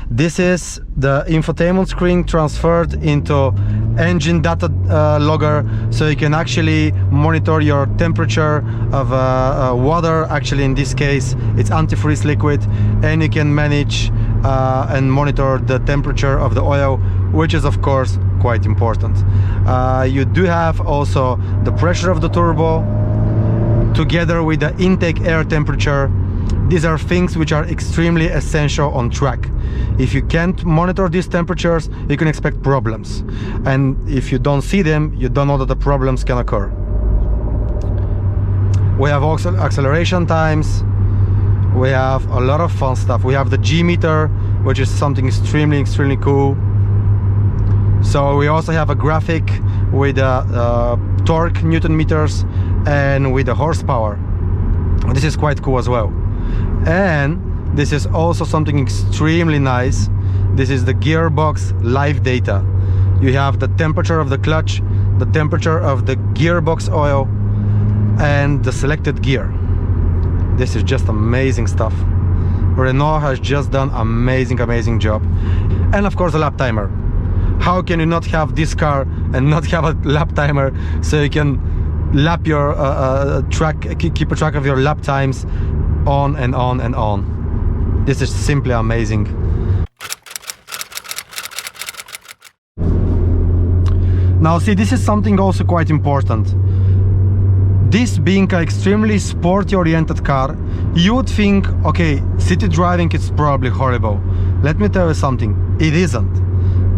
This is the infotainment screen transferred into engine data logger, so you can actually monitor your temperature of water. Actually, in this case, it's antifreeze liquid, and you can manage and monitor the temperature of the oil, which is of course quite important. You do have also the pressure of the turbo together with the intake air temperature. These are things which are extremely essential on track. If you can't monitor these temperatures, you can expect problems. And if you don't see them, you don't know that the problems can occur. We have also acceleration times. We have a lot of fun stuff. We have the G meter, which is something extremely cool. So we also have a graphic with torque Newton meters and with the horsepower. This is quite cool as well. And this is also something extremely nice. This is the Gearbox live data. You have the temperature of the clutch, the temperature of the gearbox oil, and the selected gear. This is just amazing stuff. Renault has just done amazing job. And of course, a lap timer. How can you not have this car and not have a lap timer, so you can lap your keep a track of your lap times on and on and on. This is simply amazing. Now see, this is something also quite important. This being an extremely sporty oriented car, you would think, okay, city driving is probably horrible. Let me tell you something, it isn't.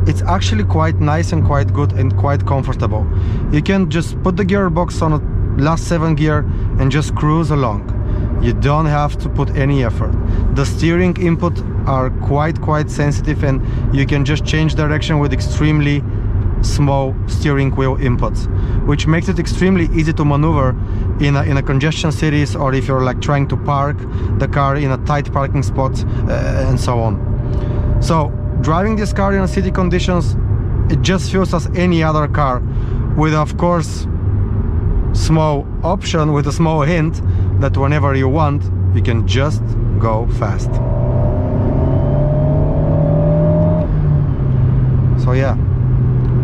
It's actually quite nice and quite good and quite comfortable. You can just put the gearbox on a last 7 gear and just cruise along. You don't have to put any effort. The steering input are quite sensitive, and you can just change direction with extremely small steering wheel inputs, which makes it extremely easy to maneuver in a congestion cities, or if you're like trying to park the car in a tight parking spot and so on. So driving this car in city conditions, it just feels as any other car, with of course small option, with a small hint that whenever you want, you can just go fast. So yeah,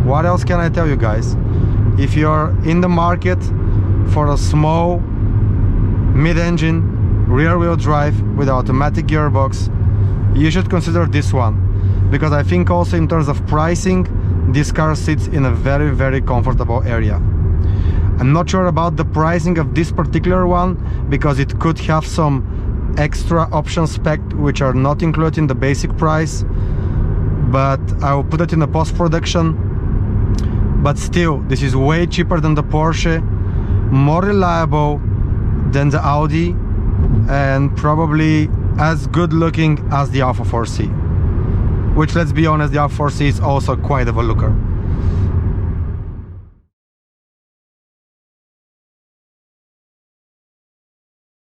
what else can I tell you guys? If you're in the market for a small mid-engine rear-wheel drive with automatic gearbox, you should consider this one, because I think also in terms of pricing, this car sits in a very comfortable area. I'm not sure about the pricing of this particular one, because it could have some extra option spec which are not included in the basic price, but I will put it in the post-production. But still, this is way cheaper than the Porsche, more reliable than the Audi, and probably as good looking as the Alpha 4C, which, let's be honest, the Alpha 4C is also quite of a looker.